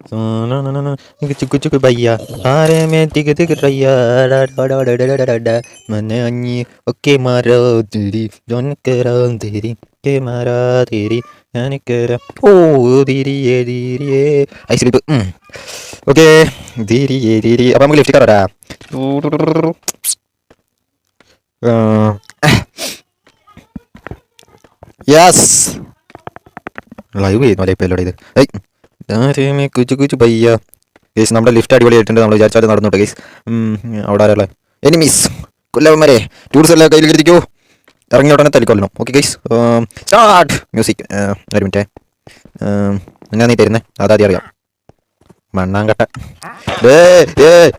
Cucu cucu baya, are me tiga tiga raya, da mana anyi, oke mara diri, don kera diri, ke mara diri, ani kera, oh diri ye diri ye, I sleep. Oke, diri ye diri, apa mau lift kara? Yes, live ഇത് മറ്റേ പേലോടെ ഇത്. ആരെ me cucu cucu baya. Guys നമ്മുടെ lift അടിപൊളിയായിട്ടുണ്ട്. നമ്മൾ വിചാരിച്ചാൽ നടന്നോട്ടെ guys. അവിടെ ആരാളെ enemies കൊല്ലവന്മാരെ tools എല്ലാം കയ്യിൽ കരുതിക്കോ. ഇറങ്ങി ഉടനെ തല്ലിക്കൊല്ലണം. Okay guys, start music. ഒരു മിനിറ്റേ, എന്നാ നീ തരുന്നേ അതാദ്യം അറിയാം. മണ്ണാങ്കട്ട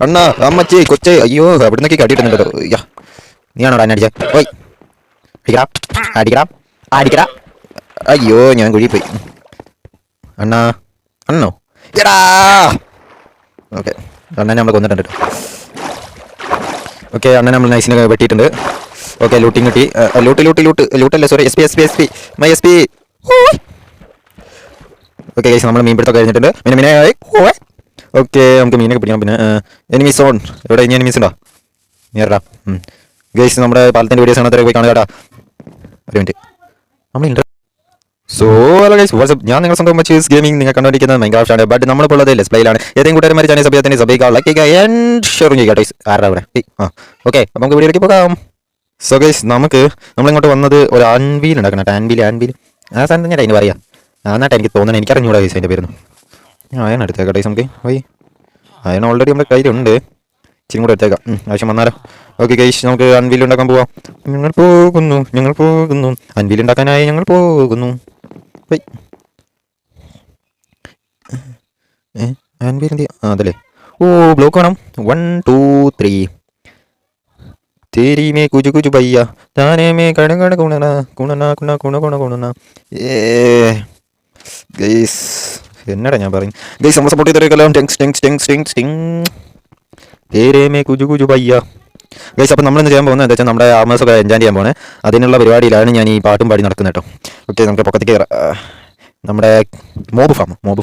അണ്ണ അമ്മച്ചി കൊച്ചേ, അയ്യോ അവിടെ നിന്നൊക്കെ കടിയിട്ടുണ്ടല്ലോ. നീയാണോ എന്നെ അടിച്ചേ? ഓയ് അടിക്കടാ അടിക്കടാ അടിക്കടാ. അയ്യോ ഞാൻ കുഴി പോയി. അണ്ണാ അണ്ണോ എടാ. ഓക്കെ, അണ്ണനെ നമ്മൾ കൊന്നിട്ടുണ്ട്. ഓക്കെ, അണ്ണനെ നമ്മൾ നൈസിനെ വെട്ടിയിട്ടുണ്ട്. ഓക്കെ, ലൂട്ടിങ് കിട്ടി. ലൂട്ടല്ലേ, sorry, S P my S P. Okay guys, നമ്മൾ മീൻ പിടുത്തൊക്കെ കഴിഞ്ഞിട്ടുണ്ട്. മീനെ ഓക്കെ, നമുക്ക് മീനൊക്കെ പിടിക്കണം. പിന്നെ എനിമീസ് ഓൺ. എവിടെ ഇനി എനിമീസ് ഉണ്ടോ? നേരടാ ഗൈസ്, നമ്മുടെ പാലത്തിൻ്റെ വീഡിയോസ് ആണ് അത്ര പോയി കാണുക. ഒരു മിനിറ്റ്, നമ്മൾ സോ ഹലോ ഗൈസ്, വാട്സ്ആപ്പ്, ഞാൻ നിങ്ങൾ സ്വന്തം മച്ചീസ് ഗെയിമിംഗ് നിങ്ങൾ കണ്ടുപിടിക്കുന്നത് മൈൻക്രാഫ്റ്റ് ആണ്. ബട്ട് നമ്മളിപ്പോൾ ഉള്ളത് ലെറ്റ്സ് പ്ലേയിലാണ്. ഏതെങ്കിലും കൂട്ടുകാരന്മാർ ചാനൽ സഭയത്തിന് സഭയ്ക്ക് ലൈക്ക് ചെയ്യുക ആൻഡ് ഷെയർ ചെയ്യുക ഗൈസ്. ആരുടെ അവിടെ ഓക്കെ, അപ്പോൾ നമുക്ക് വീഡിയോയിലേക്ക് പോകാം. സോ ഗൈസ്, നമ്മളിങ്ങോട്ട് വന്നത് ഒരു ആൻവീൽ ഉണ്ടാക്കണം. ആൻവീൽ ആ സാധനം തന്നെയാണ് അതിന് പറയാം. എന്നാട്ടെ എനിക്ക് തോന്നണം, എനിക്കറിഞ്ഞൂടാ ഗൈസ് അതിൻ്റെ പേരുന്നു. അയൺ എടുത്തേക്കാം ഗൈസ് നമുക്ക്. അയൺ ഓൾറെഡി നമ്മുടെ കയ്യിലുണ്ട്, ഇച്ചിരി കൂടെ എടുത്തേക്കാം ആവശ്യം വന്നാലോ. ഓക്കെ ഗൈസ്, നമുക്ക് ആൻവീൽ ഉണ്ടാക്കാൻ പോവാം. ഞങ്ങൾ പോകുന്നു ആൻവീൽ ഉണ്ടാക്കാനായി ഞങ്ങൾ പോകുന്നു. അതല്ലേ, ഓ ബ്ലോക്ക് വേണം. 1 2 3 तेरी में कुछ कुछ भैया ताने में कण कण कुणना कुणना कुणा कुണ കുണ കുണന. ഗൈസ് എന്നടാ ഞാൻ പറയും ഗൈസ്, നമ്മൾ സപ്പോർട്ട് ചെയ്തേക്കെല്ലാം തേരേ മേ കുജു കുജു ഭയ്യ. ഗൈസ്, അപ്പോൾ നമ്മളിന്ന് ചെയ്യാൻ പോകുന്നത് എന്താ വെച്ചാൽ നമ്മുടെ ആമേഴ്സൊക്കെ എൻജോയ് ചെയ്യാൻ പോകുന്നത്. അതിനുള്ള പരിപാടിയിലാണ് ഞാൻ ഈ പാട്ടും പാടി നടക്കുന്നത് കേട്ടോ. ഓക്കെ, നമുക്ക് പൊക്കത്തേക്ക് കയറാം. നമ്മുടെ മോബ്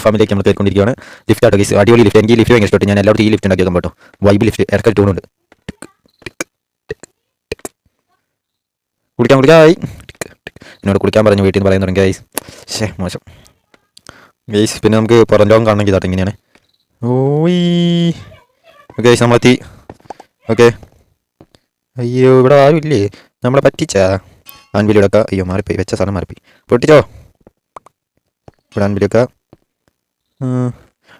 ഫാമിലേക്ക് നമ്മൾ കയറിക്കൊണ്ടിരിക്കുകയാണ്. ലിഫ്റ്റ് ആട്ടോ ഗൈസ്, അടിപൊളി ലിഫ്റ്റ്. എനിക്ക് ലിഫ്റ്റ് ഭയങ്കര ഇഷ്ടപ്പെട്ടു. ഞാൻ എല്ലാവരും ഈ ലിഫ്റ്റ് ഉണ്ടാക്കി വെക്കാൻ പറ്റും. Vibe lift, ഇറക്കൽ ടൂണുണ്ട്. കുളിക്കായി എന്നോട് കുളിക്കാൻ പറഞ്ഞു വീട്ടിൽ നിന്ന് പറയാൻ തുടങ്ങി ഗൈസ്. മോശം ഗൈസ്. പിന്നെ നമുക്ക് പുറം ലോകം കാണണമെങ്കിൽ ഇതാട്ടെ ഇങ്ങനെയാണ്. ഓയ് ഗൈസ്, നമ്മളെത്തി. ഓക്കെ, അയ്യോ ഇവിടെ ആരും ഇല്ലേ? നമ്മളെ പറ്റിച്ചാ ആൻവിലിയൊക്കെ. അയ്യോ മാറിപ്പോയി, വെച്ച സാധനം മാറിപ്പോയി. പൊട്ടിച്ചോ ഇവിടെ ആൻവിലിയൊക്കെ.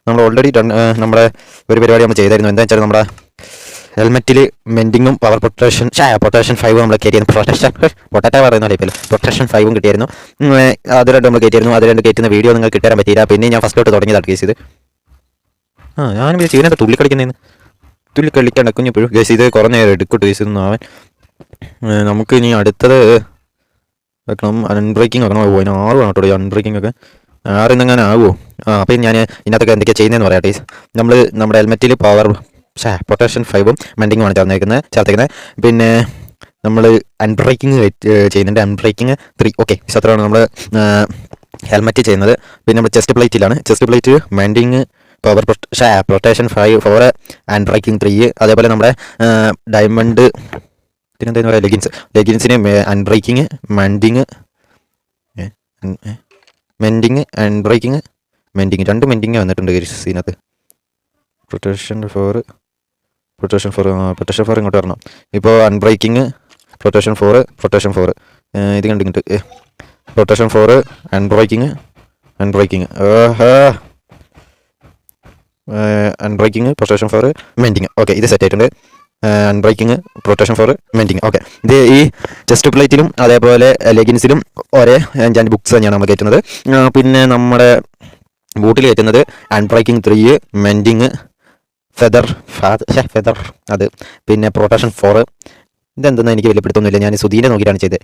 നമ്മൾ ഓൾറെഡി നമ്മുടെ ഒരു പരിപാടി നമ്മൾ ചെയ്തായിരുന്നു. എന്താ വെച്ചാൽ നമ്മുടെ ഹെൽമെറ്റിൽ മെൻഡിങ്ങും പവർ പൊട്ടേഷൻ 5 നമ്മൾ കയറ്റിയിരുന്നു. പൊട്ടറ്റ പറയുന്ന ടൈപ്പിൽ പ്രൊട്ടക്ഷൻ 5 കിട്ടിയായിരുന്നു. അത് രണ്ട് നമ്മൾ കയറ്റിയിരുന്നു. അത് രണ്ട് കയറ്റുന്ന വീഡിയോ നിങ്ങൾക്ക് കിട്ടാൻ പറ്റിയില്ല. പിന്നെ ഞാൻ ഫസ്റ്റിലോട്ട് തുടങ്ങിയതാണ് കേസ് ഇത്. ഞാൻ ചെയ്യുന്നത് തുള്ളിക്കളിക്കുന്നതിന് തുള്ളിക്കളിക്കാണ്ട് കുഞ്ഞിപ്പോഴും കേസ് ഇത് കുറേ നേരം എടുക്കട്ടെ കേസ് ഒന്നും ആവാൻ. നമുക്ക് ഇനി അടുത്തത് വെക്കണം, അൺബ്രേക്കിംഗ് വെക്കണം. ഓ അതിന് 6 വേണം കേട്ടോ അൺബ്രേക്കിംഗ് ഒക്കെ. 6 ഇന്നെങ്ങനെ ആവുമോ? അപ്പം ഞാൻ ഇതിനകത്തൊക്കെ എന്തൊക്കെയാണ് ചെയ്യുന്നതെന്ന് പറയാം ടീസ്. നമ്മുടെ ഹെൽമെറ്റിൽ പൊട്ടേഷൻ 5 മെൻഡിങ്ങുമാണ് ചേർത്തേക്കുന്നത്. പിന്നെ നമ്മൾ അൺബ്രേക്കിംഗ് ചെയ്യുന്നുണ്ട്, അൺബ്രേക്കിംഗ് 3. ഓക്കെ, അത്രയാണ് നമ്മൾ ഹെൽമെറ്റ് ചെയ്യുന്നത്. പിന്നെ നമ്മൾ ചെസ്റ്റ് പ്ലേറ്റ് മെൻഡിങ് പൊട്ടേഷൻ 5 4 അൺബ്രേക്കിംഗ് 3. അതേപോലെ നമ്മുടെ ഡയമണ്ട് പിന്നെന്താ പറയുക ലെഗിൻസിന് അൺബ്രേക്കിംഗ് മെൻഡിങ് അൺബ്രേക്കിംഗ് 2 മെൻഡിങ് വന്നിട്ടുണ്ട് ഇതിനകത്ത്. പ്രൊട്ടക്ഷൻ 4 ഇങ്ങോട്ട് വരണം. ഇപ്പോൾ അൺബ്രേക്കിംഗ് പ്രൊട്ടക്ഷൻ 4 ഇത് കണ്ടിട്ട് protection 4 unbreaking protection 4 mending. Okay, ഇത് സെറ്റ് ആയിട്ടുണ്ട്. Unbreaking protection 4 mending. ഓക്കെ, ഇത് ഈ ചെസ്റ്റ് പ്ലേറ്റിലും അതേപോലെ ലെഗിൻസിലും ഒരേ ഞാൻ ബുക്സ് തന്നെയാണ് നമ്മൾ കയറ്റുന്നത്. പിന്നെ നമ്മുടെ ബൂട്ടിൽ കയറ്റുന്നത് അൺബ്രേക്കിംഗ് 3 മെൻഡിങ് ഫെദർ അത്. പിന്നെ പ്രൊട്ടക്ഷൻ 4. ഇതെന്തെന്ന് എനിക്ക് വലിയ പിടുത്തൊന്നുമില്ല. ഞാൻ സുധീനെ നോക്കിയിട്ടാണ് ചെയ്തത്.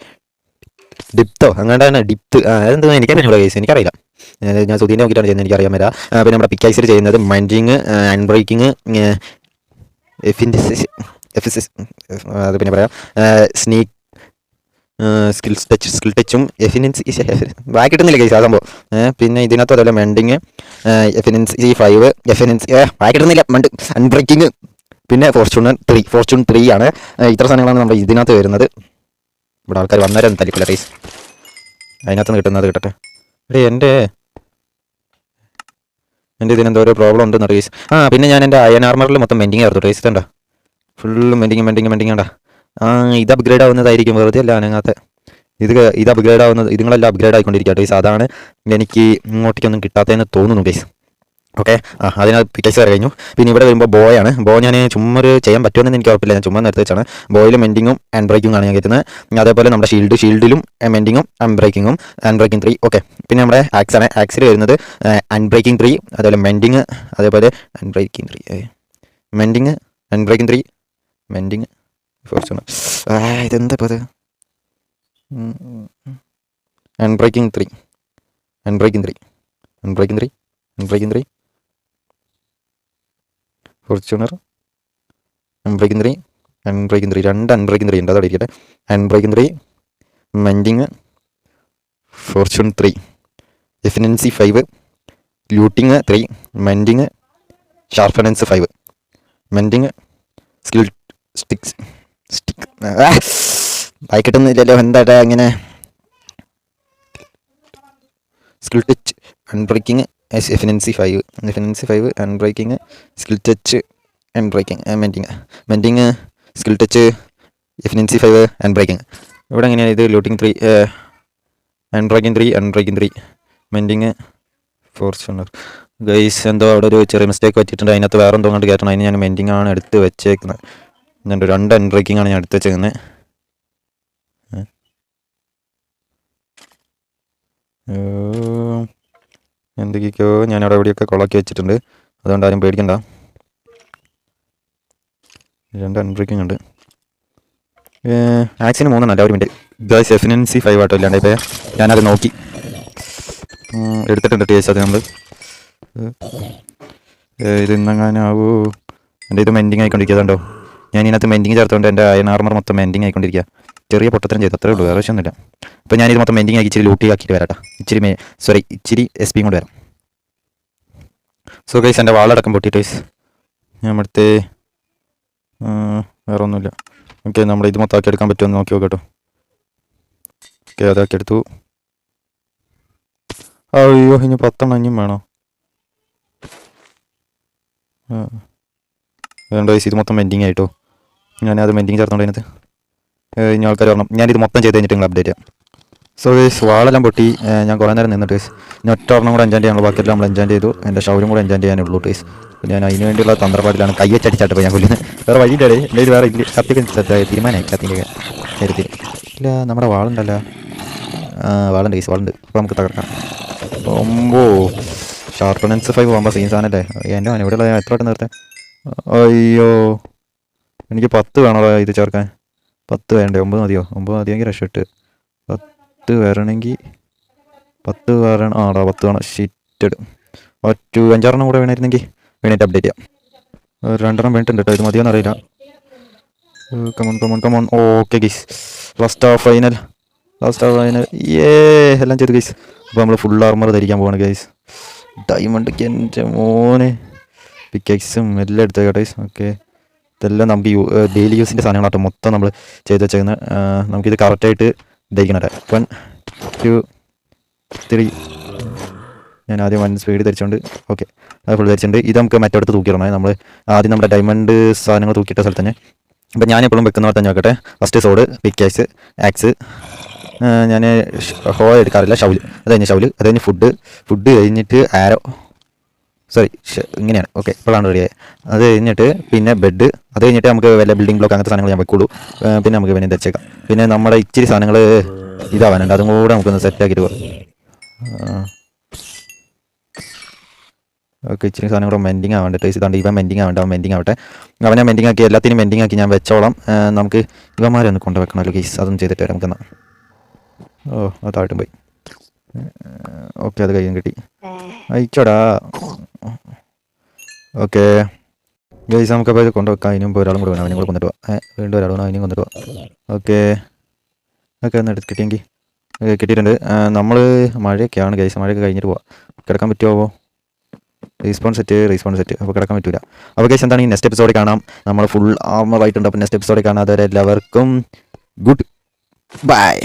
ഡിപ്തോ അങ്ങാണ്ടാണ് ഡിപ്ത്. അതെന്തെന്ന് എനിക്കറിഞ്ഞൂടാ കേസ്, എനിക്കറിയില്ല. ഞാൻ സുധീനെ നോക്കിയിട്ടാണ് ചെയ്യുന്നത്, എനിക്കറിയാൻ വരാം. പിന്നെ നമ്മുടെ പിക്കൈസർ ചെയ്യുന്നത് മെൻഡിങ് അൺബ്രേക്കിംഗ് അത് പിന്നെ പറയാം സ്നീക്ക് സ്കിൽ ടച്ചും എഫിനൻസി ബാക്കി കിട്ടുന്നില്ല കേസ് ആ സംഭവം. പിന്നെ ഇതിനകത്ത് അതുപോലെ മെൻഡിങ്, എഫിനൻസി 5, എഫിനൻസി ബാക്കി കിട്ടുന്നില്ല മണ്ട്, അൺബ്രേക്കിങ്, പിന്നെ ഫോർച്യൂൺ 3 ആണ്. ഇത്ര സാധനങ്ങളാണ് നമ്മൾ ഇതിനകത്ത് വരുന്നത്. ഇവിടെ ആൾക്കാർ വന്നേരം തല്ലിക്കില്ല റേസ്, അതിനകത്ത് നിന്ന് കിട്ടുന്നത് കിട്ടട്ടെ. എൻ്റെ ഇതിനെന്തോ ഒരു പ്രോബ്ലം ഉണ്ടെന്ന് റേസ്. പിന്നെ ഞാൻ എൻ്റെ അയൺ ആർമറിൽ മൊത്തം മെൻഡിങ് ആയിരുന്നു റേസ്. വേണ്ട ഫുള്ള് മെൻഡിങ് വേണ്ട. ഇത് അപ്ഗ്രേഡ് ആവുന്നതായിരിക്കും, വെറുതെ അല്ല അതിനകത്ത്. ഇത് അപ്ഗ്രേഡ് ആവുന്നത്, ഇതുങ്ങളെല്ലാം അപ്ഗ്രേഡ് ആയിക്കൊണ്ടിരിക്കുക ഗൈസ്. അതാണ് എനിക്ക് ഇങ്ങോട്ടേക്കൊന്നും കിട്ടാത്തതെന്ന് തോന്നുന്നു ഗൈസ്. ഓക്കെ, അതിനകത്ത് പിറ്റേഴ്സ് വരെ കഴിഞ്ഞു. പിന്നെ ഇവിടെ വരുമ്പോൾ ബോയാണ്. ഞാൻ ചുമ്മാ ചെയ്യാൻ പറ്റുമെന്ന് എനിക്ക് ഉറപ്പില്ല, ഞാൻ ചുമ്മാ നേരത്തെ വെച്ചാണ്. ബോയിൽ മെൻഡിങ്ങും ആൻഡ് ബ്രേക്കിംഗ് ആണ് ഞാൻ കരുതുന്നത്. അതേപോലെ നമ്മുടെ ഷീൽഡിലും മെൻഡിങ്ങും ആൻഡ് ബ്രേക്കിംഗ് 3. ഓക്കെ, പിന്നെ നമ്മുടെ ആക്സാണ്. ആക്സിൽ വരുന്നത് അൺബ്രേക്കിംഗ് 3, അതേപോലെ മെൻഡിങ്, അതേപോലെ unbreaking 3, mending, unbreaking 3, mending, Fortuner. ഇതെന്താ ഇപ്പോൾ അത്? അൺബ്രേക്കിംഗ് 3, ഫോർച്യൂണർ, അൺബ്രേക്കിംഗ് 3, 2 അൺബ്രേക്കിംഗ് 3 ഉണ്ട്, അതോടെ ഇരിക്കട്ടെ. Unbreaking 3, mending, fortune 3, efficiency 5, looting 3, mending, sharpness 5, mending, skill stick വായി കിട്ടുന്നില്ലല്ലോ, എന്താ ഇങ്ങനെ? Skill touch, unbreaking, efficiency 5, unbreaking, skill touch, unbreaking, mending, skill touch, efficiency 5, unbreaking. ഇവിടെ എങ്ങനെയാണ് ഇത്? Looting 3, unbreaking 3, mending, fortuner. Guys എന്തോ അവിടെ ഒരു ചെറിയ മിസ്റ്റേക്ക് പറ്റിയിട്ടുണ്ട്, അതിനകത്ത് വേറെ എന്തോ കൊണ്ട് കയറ്റണം. അതിന് ഞാൻ മെൻഡിങ് ആണ് എടുത്ത് വെച്ചേക്കുന്നത്. 2 അൺബ്രേക്കിംഗ് ആണ് ഞാൻ എടുത്ത് വെച്ചേക്കുന്നത്. എന്തൊക്കെയോ ഞാൻ അവിടെ എവിടെയൊക്കെ കൊളാക്കി വെച്ചിട്ടുണ്ട്, അതുകൊണ്ട് ആരും പേടിക്കണ്ട. 2 അൺബ്രേക്കിംഗ് ഉണ്ട്. ആക്സിന് 3 അല്ല, 1 മിനിറ്റ് ഗൈസ്. എഫിനൻസി 5 ആട്ടോ, ഇല്ലാണ്ട് ഇപ്പോൾ ഞാനത് നോക്കി എടുത്തിട്ടുണ്ട് ടേസ്റ്റ്. അത് നമ്മൾ ഇത് ഇന്നങ്ങാനാവൂ. എൻ്റെ ഇത് മെൻഡിങ് ആയിക്കൊണ്ടിരിക്കുന്നുണ്ടോ? ഞാൻ ഇതിനകത്ത് മെൻഡിങ് ചേർത്തുകൊണ്ട് എൻ്റെ അയൺ ആർമർ മൊത്തം മെൻഡിങ് ആയിക്കൊണ്ടിരിക്കുക. ചെറിയ പൊട്ടത്തരം ചെയ്തു, അത്രേ ഉള്ളൂ, വേറെ ഒന്നുമില്ല. അപ്പോൾ ഞാനിത് മൊത്തം മെൻഡിങ് ആക്കി ഇച്ചിരി ലൂട്ടി ആക്കിയിട്ട് വരാം. ഇച്ചിരി SP കൊണ്ട് വരാം. സോ ഗൈസ്, എൻ്റെ വാളടക്കം പൊട്ടിയിട്ട് ഗൈസ് ഞാൻ അടുത്ത് വേറെ ഒന്നുമില്ല. ഓക്കെ, നമ്മൾ ഇത് മൊത്തം ആക്കി എടുക്കാൻ പറ്റുമെന്ന് നോക്കി നോക്കട്ടോ. ഓക്കെ, അതാക്കി എടുത്തു. അയ്യോ, ഇനി 10 ഇനിയും വേണോ? വേണ്ട ഗൈസ്, ഇത് മൊത്തം മെൻഡിങ് ആയിട്ടോ. ഞാനത് മെൻഡിങ് ചേർത്തോണ്ട് അതിനകത്ത് ഇനി ആൾക്കാർ പറഞ്ഞു. ഞാനിത് മൊത്തം ചെയ്ത് കഴിഞ്ഞിട്ട് നിങ്ങൾ അപ്ഡേറ്റ് ചെയ്യാം. സോ ഗൈസ്, വാളെല്ലാം പൊട്ടി. ഞാൻ കുറേ നേരം നിന്നിട്ട് ഗൈസ്. ഇനി ഒറ്റ ഒരെണ്ണം കൂടെ എൻജോയ് ചെയ്യാനുള്ള ബാക്കിയെല്ലാം നമ്മൾ എൻജോയ് ചെയ്തു. എൻ്റെ ഷവറും കൂടെ എൻജോയ് ചെയ്യാനുള്ളൂ ഗൈസ്. ഞാൻ അതിന് വേണ്ടിയുള്ള തന്ത്രപ്പാടിലാണ്. കൈ വെച്ചടിച്ചാട്ട് ഞാൻ കൊല്ലുന്നത്. വേറെ വഴിയില്ലേ? എൻ്റെ വേറെ ഇല്ല. തീരുമാനമായി കത്തിൻ്റെ കാര്യത്തിൽ. ഇല്ല, നമ്മുടെ വാളുണ്ടല്ലോ. വാളുണ്ട് ഗൈസ്, വാളുണ്ട്. അപ്പോൾ നമുക്ക് തകർക്കാം. ഷാർപ്പനൻസ് 5 പോകുമ്പോൾ സീൻ സാധനമല്ലേ? എൻ്റെ മോനെ ഇവിടെയുള്ള എത്ര വട്ടം നേരത്തെ? അയ്യോ, എനിക്ക് 10 വേണോ ഇത് ചേർക്കാൻ? 10 വേണ്ടേ? 9 മതിയോ? 9 മതിയെങ്കിൽ രക്ഷപ്പെട്ട്. 10 വരണമെങ്കിൽ 10 വരണം. 10 വേണം. ഷിറ്റഡ്. 5-6 കൂടെ വേണമായിരുന്നെങ്കിൽ വേണിയിട്ട് അപ്ഡേറ്റ് ചെയ്യാം. 2 വേണ്ടിട്ടുണ്ട് കേട്ടോ. ഇത് മതിയോന്ന് അറിയില്ല. Come on. Okay guys, last final. എല്ലാം ചെയ്തു ഗൈസ്. അപ്പോൾ നമ്മൾ ഫുൾ ആർമർ ധരിക്കാൻ പോവാണ് ഗൈസ്. ഡയമണ്ട് എൻ്റെ മോനെ, പിക്കെക്സും എല്ലാം എടുത്തേക്കാം ഗൈസ്. ഓക്കെ, ഇതെല്ലാം നമുക്ക് ഡെയിലി യൂസിൻ്റെ സാധനങ്ങളാട്ടോ മൊത്തം നമ്മൾ ചെയ്ത് വെച്ചേക്കുന്നത്. നമുക്കിത് കറക്റ്റായിട്ട് ധരിക്കണം. 1 2 3. ഞാൻ ആദ്യം 1 സ്പീഡ് ധരിച്ചുകൊണ്ട് ഓക്കെ, അത് ഫുൾ ധരിച്ചിട്ടുണ്ട്. ഇത് നമുക്ക് മറ്റടുത്ത് തൂക്കിയിടണം. നമ്മൾ ആദ്യം നമ്മുടെ ഡയമണ്ട് സാധനങ്ങൾ തൂക്കിയിട്ട സ്ഥലത്ത് തന്നെ. അപ്പം ഞാൻ എപ്പോഴും വെക്കുന്ന പോലെ തന്നെ നോക്കട്ടെ. First sword, pickaxe, axe. ഞാൻ ഹോ എടുക്കാറില്ല. ഷൗല്, അത് കഴിഞ്ഞ് ഫുഡ് കഴിഞ്ഞിട്ട് ആരോ, സോറി ഇങ്ങനെയാണ്. ഓക്കെ, ഇപ്പോഴാണ് റെഡിയായത്. അത് കഴിഞ്ഞിട്ട് പിന്നെ ബെഡ്. അത് കഴിഞ്ഞിട്ട് നമുക്ക് വല്ല ബിൽഡിംഗ് ബ്ലോക്ക് അങ്ങനത്തെ സാധനങ്ങൾ ഞാൻ വെക്കുള്ളൂ. പിന്നെ നമുക്ക് പിന്നെ ധരിച്ചേക്കാം. പിന്നെ നമ്മുടെ ഇച്ചിരി സാധനങ്ങൾ ഇതാവാനുണ്ട്, അതും കൂടെ നമുക്കൊന്ന് സെറ്റാക്കിയിട്ട് പോകാം. ഓക്കെ, ഇച്ചിരി സാധനം കൂടെ മെൻഡിങ് ആവേണ്ട ടേസ്റ്റ്. ഇതാണ്ട് ഇവൻ മെൻഡിങ് ആവേണ്ട, അവൻ മെൻഡിങ് ആവട്ടെ. അവനെ മെൻഡിങ് ആക്കി, എല്ലാത്തിനും മെൻഡിങ് ആക്കി ഞാൻ വെച്ചോളാം. നമുക്ക് ഇവന്മാരെ ഒന്ന് കൊണ്ടുവെക്കണമല്ലോ ഗീസ്, അതൊന്നും ചെയ്തിട്ട് വരാം നമുക്കെന്നാ. അത് താഴ്ത്തും പോയി. ഓക്കെ, അത് കയ്യും കിട്ടി. അയച്ചോടാ. ഓക്കെ ഗൈസ്, നമുക്കപ്പോൾ ഇത് കൊണ്ടുവെക്കാം. അതിന് മുമ്പ് ഒരാളും കൂടെ വേണം, അവനും കൂടെ കൊണ്ടിട്ട് പോവാം. വീണ്ടും ഒരാൾ വേണം, അതിനും കൊണ്ടിട്ട് പോവാം. ഓക്കെ, ഒക്കെ ഒന്ന് എടുത്ത് കിട്ടിയെങ്കിൽ കിട്ടിയിട്ടുണ്ട്. നമ്മൾ മഴയൊക്കെയാണ് ഗൈസ്, മഴയൊക്കെ കഴിഞ്ഞിട്ട് പോവാം. കിടക്കാൻ പറ്റുമോ? റീസ്പോൺ സെറ്റ് അപ്പോൾ കിടക്കാൻ പറ്റില്ല. അപ്പോൾ ഗൈസ് എന്താണ് ഈ നെക്സ്റ്റ് എപ്പിസോഡിൽ കാണാം. നമ്മൾ ഫുൾ ആർമർ ആയിട്ടുണ്ട്. അപ്പോൾ നെക്സ്റ്റ് എപ്പിസോഡിൽ കാണാതെ എല്ലാവർക്കും ഗുഡ് ബൈ.